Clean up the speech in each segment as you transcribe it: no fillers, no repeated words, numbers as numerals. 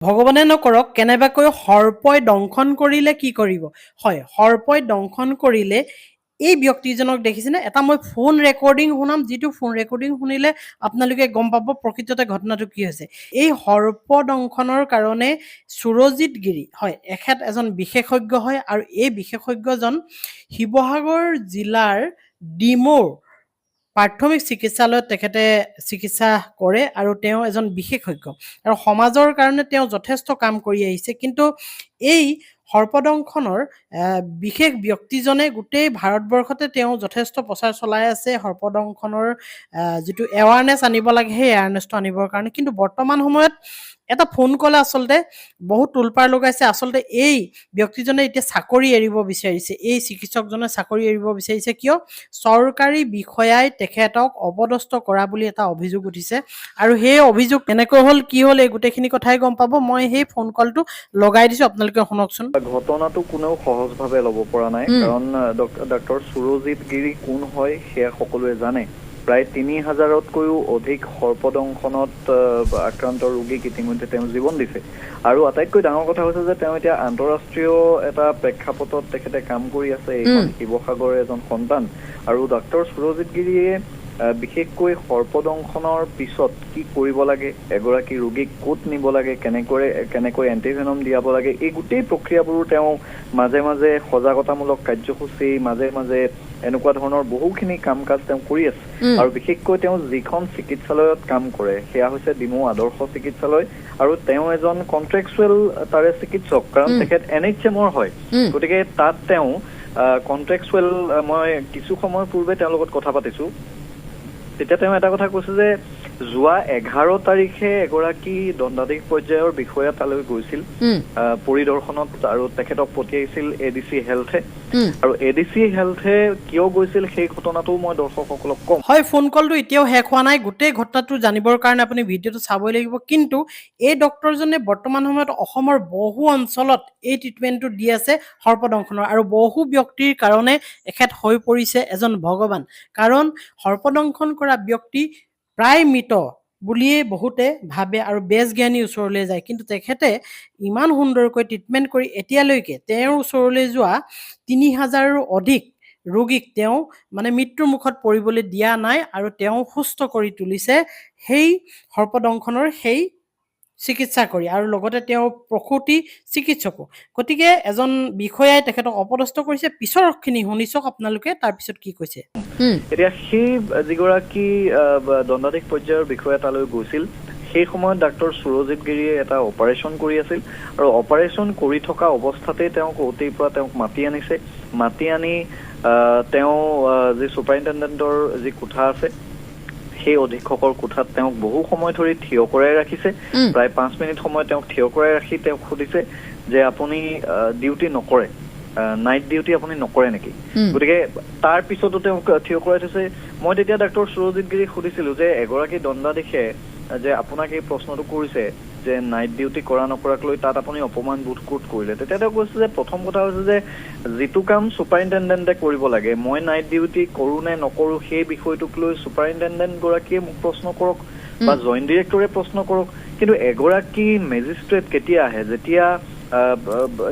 ভগৱানে নকৰক কেনেবাকৈ সৰ্পই দংশন কৰিলে কি কৰিব? হয়, সৰ্পই দংশন কৰিলে এই ব্যক্তিজনক দেখিছেনে? এটা মই ফোন ৰেকৰ্ডিং শুনাম, যিটো ফোন ৰেকৰ্ডিং শুনিলে আপোনালোকে গম পাব প্ৰকৃততে ঘটনাটো কি হৈছে। এই সৰ্প দংশনৰ কাৰণে সুৰজিত গিৰি, হয়, এখেত এজন বিশেষজ্ঞ হয় আৰু এই বিশেষজ্ঞজন শিৱসাগৰ জিলাৰ ডিমৌৰ প্ৰাথমিক চিকিৎসালয়ত তেখেতে চিকিৎসা কৰে আৰু তেওঁ এজন বিশেষজ্ঞ আৰু সমাজৰ কাৰণে তেওঁ যথেষ্ট কাম কৰি আহিছে। কিন্তু এই সৰ্পদংশনৰ বিশেষ ব্যক্তিজনে গোটেই ভাৰতবৰ্ষতে তেওঁ যথেষ্ট প্ৰচাৰ চলাই আছে সৰ্পদংশনৰ যিটো এৱাৰনেছ আনিব লাগে সেই এৱাৰনেছটো আনিবৰ কাৰণে। কিন্তু বৰ্তমান সময়ত এটা ফোন কলে আচলতে বহুত তোলপাৰ লগাইছে। আচলতে এই ব্যক্তিজনে এতিয়া চাকৰি এৰিব বিচাৰিছে, এই চিকিৎসকজনে চাকৰি এৰিব বিচাৰিছে। কিয়? চৰকাৰী বিষয়াই তেখেতক অপদস্থ কৰা বুলি এটা অভিযোগ উঠিছে আৰু সেই অভিযোগ কেনেকৈ হ'ল কি হ'ল এই গোটেইখিনি কথাই গম পাব। মই সেই ফোন কলটো লগাই দিছোঁ, আপোনালোকে শুনকচোন। ঘটনাটো কোনেও সহজভাৱে ল'ব পৰা নাই, কাৰণ ডক্টৰ সুৰজিত গিৰি কোন হয় সেয়া সকলোৱে জানে। প্ৰায় ৩,০০০তকৈও অধিক সৰ্পদংশনত আক্ৰান্ত ৰোগীক ইতিমধ্যে তেওঁ জীৱন দিছে। আৰু আটাইতকৈ ডাঙৰ কথা হৈছে যে তেওঁ এতিয়া আন্তঃৰাষ্ট্ৰীয় এটা প্ৰেক্ষাপটত তেখেতে কাম কৰি আছে। এইখন শিৱসাগৰৰ এজন সন্তান আৰু ডক্টৰ সুৰজিত গিৰিয়ে বিশেষকৈ সৰ্পদংশনৰ পিছত কি কৰিব লাগে, এগৰাকী ৰোগীক ক'ত নিব লাগে, কেনেকৈ এণ্টিভেনম দিয়াব লাগে, এই গোটেই প্ৰক্ৰিয়াবোৰো তেওঁ মাজে মাজে সজাগতামূলক কাৰ্যসূচী, মাজে মাজে এনেকুৱা ধৰণৰ বহুখিনি কাম কাজ তেওঁ কৰি আছে। আৰু বিশেষকৈ তেওঁ যিখন চিকিৎসালয়ত কাম কৰে সেয়া হৈছে ডিমৌ আদৰ্শ চিকিৎসালয় আৰু তেওঁ এজন কন্ট্ৰেকচুৱেল তাৰে চিকিৎসক, কাৰণ তেখেত NHM-ৰ হয়। গতিকে তাত তেওঁ কন্ট্ৰেকচুৱেল, মই কিছু সময়ৰ পূৰ্বে তেওঁৰ লগত কথা পাতিছো, তেতিয়া তেওঁ এটা কথা কৈছে যে যোৱা 11 তাৰিখে এগৰাকী দণ্ডাধীশ পৰ্যায়ৰ বিষয়া তালৈ গৈছিল পৰিদৰ্শনত আৰু তেখেতক পঠিয়াইছিল ADC হেল্থে। আৰু ADC হেল্থে কিয় গৈছিল সেই ঘটনাটো মই দৰ্শকসকলক কম। হয়, ফোন কলটো এতিয়াও শেষ হোৱা নাই, গোটেই ঘটনাটো জানিবৰ কাৰণে আপুনি ভিডিঅ'টো চাবই লাগিব। কিন্তু এই ডক্টৰজনে বৰ্তমান সময়ত অসমৰ বহু অঞ্চলত এই ট্ৰিটমেণ্টটো দি আছে সৰ্পদংশনৰ, আৰু বহু ব্যক্তিৰ কাৰণে এখেত হৈ পৰিছে এজন ভগৱান। কাৰণ সৰ্পদংশন কৰা ব্যক্তি প্ৰায় মৃত বুলিয়ে বহুতে ভাবে আৰু বেজ জ্ঞানীৰ ওচৰলৈ যায়। কিন্তু তেখেতে ইমান সুন্দৰকৈ ট্ৰিটমেণ্ট কৰি এতিয়ালৈকে তেওঁৰ ওচৰলৈ যোৱা ৩,০০০ৰো অধিক ৰোগীক তেওঁ মানে মৃত্যুৰ মুখত পৰিবলৈ দিয়া নাই আৰু তেওঁ সুস্থ কৰি তুলিছে সেই সৰ্পদংশনৰ সেই চিকিৎসা কৰি, আৰু লগতে তেওঁ প্ৰসূতি চিকিৎসকো। গতিকে এজন বিষয়াই তেখেতক অপদস্থ কৰিছে। পিছৰখিনি শুনি চাওক আপোনালোকে তাৰপিছত কি কৈছে। এতিয়া সেই যিগৰাকী দণ্ডাধীশ পৰ্যায়ৰ বিষয়া তালৈ গৈছিল সেই সময়ত ডক্টৰ সুৰজিত গিৰিয়ে এটা অপাৰেশ্যন কৰি আছিল আৰু অপাৰেশ্যন কৰি থকা অৱস্থাতে তেওঁক অতিৰ পৰা তেওঁক মাতি আনিছে। মাতি আনি তেওঁ যি ছুপাৰিণ্টেণ্ডেণ্টৰ যি কোঠা আছে সেই অধীক্ষকৰ কোঠাত তেওঁক বহু সময় ধৰি থিয় কৰাই ৰাখিছে। প্ৰায় 5 মিনিট সময় তেওঁক থিয় কৰাই ৰাখি তেওঁক সুধিছে যে আপুনি ডিউটি নকৰে, নাইট ডিউটি আপুনি নকৰে নেকি? গতিকে তাৰ পিছতো তেওঁক থিয় কৰাই থৈছে। মই তেতিয়া ডক্টৰ সুৰজিত গিৰিক সুধিছিলো যে এগৰাকী দণ্ডাধীশে যে আপোনাক এই প্ৰশ্নটো কৰিছে যে নাইট ডিউটি কৰা নকৰাক লৈ তাত আপুনি অপমান বোধ ক'ত কৰিলে? তেতিয়া তেওঁ কৈছে যে প্ৰথম কথা হৈছে যে যিটো কাম ছুপাৰিণ্টেণ্ডেণ্টে কৰিব লাগে, মই নাইট ডিউটি কৰো নে নকৰো সেই বিষয়টোক লৈ ছুপাৰিণ্টেণ্ডেণ্ট গৰাকীয়ে মোক প্ৰশ্ন কৰক বা জইণ্ট ডিৰেক্টৰে প্ৰশ্ন কৰক। কিন্তু এগৰাকী মেজিষ্ট্ৰেট কেতিয়া আহে? যেতিয়া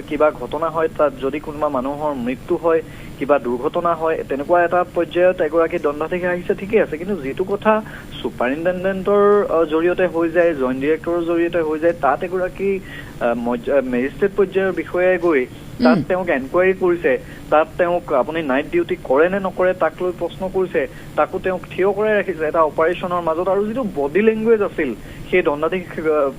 কিবা ঘটনা হয়, তাত যদি কোনোবা মানুহৰ মৃত্যু হয়, কিবা দুৰ্ঘটনা হয়, তেনেকুৱা এটা পৰ্যায়ত এগৰাকী দণ্ডাধীশ আহিছে, ঠিকেই আছে। কিন্তু যিটো কথা ছুপাৰিণ্টেণ্ডেণ্টৰ জৰিয়তে হৈ যায়, জইণ্ট ডিৰেক্টৰৰ জৰিয়তে হৈ যায়, তাত এগৰাকী মেজিষ্ট্ৰেট পৰ্যায়ৰ বিষয়াই গৈ তাত তেওঁক এনকুৱাৰী কৰিছে, তাত তেওঁক আপুনি নাইট ডিউটি কৰে নে নকৰে তাক লৈ প্ৰশ্ন কৰিছে, তাকো তেওঁক থিয় কৰাই ৰাখিছে এটা অপাৰেশ্যনৰ মাজত। আৰু যিটো বডি লেংগুৱেজ আছিল সেই দণ্ডাধীশ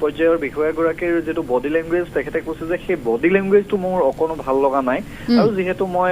পৰ্যায়ৰ বিষয়াগৰাকীৰ যিটো বডি লেংগুৱেজ, তেখেতে কৈছে যে সেই বডি লেংগুৱেজটো মোৰ অকণো ভাল লগা নাই। আৰু যিহেতু মই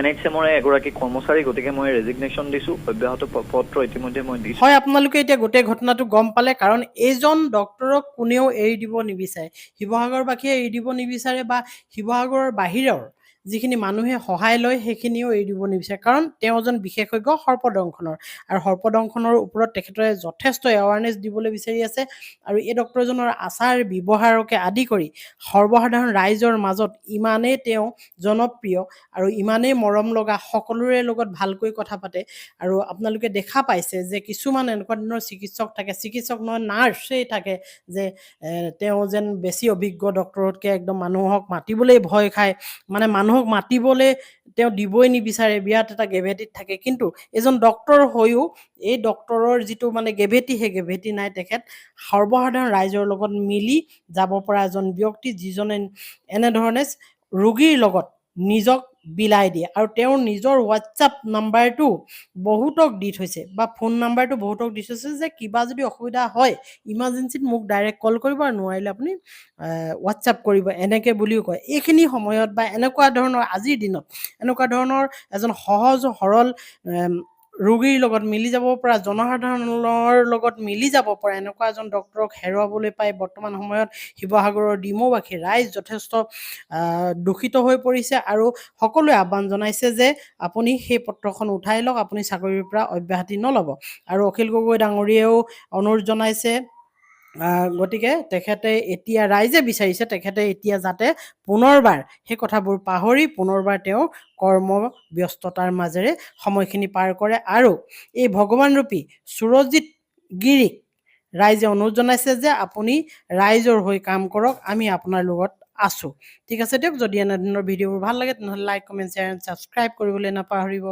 NHM-ৰ এগৰাকী কৰ্মচাৰী, গতিকে মই ৰেজিগনেশ্যন দিছো, অব্যাহত পত্ৰ ইতিমধ্যে মই দিছো। হয়, আপোনালোকে এতিয়া গোটেই ঘটনাটো গম পালে। কাৰণ এইজন ডক্টৰক কোনেও এৰি দিব নিবিচাৰে, শিৱসাগৰবাসীয়ে এৰি দিব নিবিচাৰে বা শিৱসাগৰৰ বাহিৰৰ যিখিনি মানুহে সহায় লয় সেইখিনিও এৰি দিব নিবিচাৰে, কাৰণ তেওঁ এজন বিশেষজ্ঞ সৰ্পদংশনৰ, আৰু সৰ্পদংশনৰ ওপৰত তেখেতে যথেষ্ট এৱাৰনেছ দিবলৈ বিচাৰি আছে। আৰু এই ডক্তৰজনৰ আচাৰ ব্যৱহাৰকে আদি কৰি সৰ্বসাধাৰণ ৰাইজৰ মাজত ইমানেই তেওঁ জনপ্ৰিয় আৰু ইমানেই মৰম লগা, সকলোৰে লগত ভালকৈ কথা পাতে। আৰু আপোনালোকে দেখা পাইছে যে কিছুমান এনেকুৱা ধৰণৰ চিকিৎসক থাকে, চিকিৎসক নহয় নাৰ্ছেই থাকে, যে তেওঁ যেন বেছি অভিজ্ঞ ডক্তৰতকৈ একদম মানুহক মাতিবলৈ ভয় খায়, মানে মানুহক মাতিবলৈ তেওঁ দিবই নিবিচাৰে, বিৰাট এটা গ্ৰেভিটিত থাকে। কিন্তু এজন ডক্তৰ হৈও এই ডক্তৰৰ যিটো মানে গ্ৰেভিটি, সেই গ্ৰেভিটি নাই। তেখেত সৰ্বসাধাৰণ ৰাইজৰ লগত মিলি যাব পৰা এজন ব্যক্তি, যিজনে এনেধৰণে ৰোগীৰ লগত নিজক বিলাই দিয়ে। আৰু তেওঁৰ নিজৰ হোৱাটছআপ নাম্বাৰটো বহুতক দি থৈছে, বা ফোন নাম্বাৰটো বহুতক দি থৈছে, যে কিবা যদি অসুবিধা হয় ইমাৰ্জেঞ্চিত মোক ডাইৰেক্ট কল কৰিব, আৰু নোৱাৰিলে আপুনি হোৱাটছআপ কৰিব, এনেকৈ বুলিও কয়। এইখিনি সময়ত বা এনেকুৱা ধৰণৰ আজিৰ দিনত এনেকুৱা ধৰণৰ এজন সহজ সৰল ৰোগীৰ লগত মিলি যাব পৰা, জনসাধাৰণৰ লগত মিলি যাব পৰা এনেকুৱা এজন ডক্তৰক হেৰুৱাবলৈ পাই বৰ্তমান সময়ত শিৱসাগৰৰ ডিমৌবাসী ৰাইজ যথেষ্ট দূষিত হৈ পৰিছে। আৰু সকলোৱে আহ্বান জনাইছে যে আপুনি সেই পত্ৰখন উঠাই লওক, আপুনি চাকৰিৰ পৰা অব্যাহতি নল'ব। আৰু অখিল গগৈ ডাঙৰীয়াও অনুৰোধ জনাইছে। গতিকে তেখেতে এতিয়া, ৰাইজে বিচাৰিছে তেখেতে এতিয়া যাতে পুনৰবাৰ সেই কথাবোৰ পাহৰি পুনৰবাৰ তেওঁ কৰ্মব্যস্ততাৰ মাজেৰে সময়খিনি পাৰ কৰে। আৰু এই ভগৱানৰূপী সুৰজিত গিৰিক ৰাইজে অনুৰোধ জনাইছে যে আপুনি ৰাইজৰ হৈ কাম কৰক, আমি আপোনাৰ লগত আছোঁ। ঠিক আছে দিয়ক। যদি এনেধৰণৰ ভিডিঅ'বোৰ ভাল লাগে তেনেহ'লে like, comment, share and subscribe কৰিবলৈ নাপাহৰিব।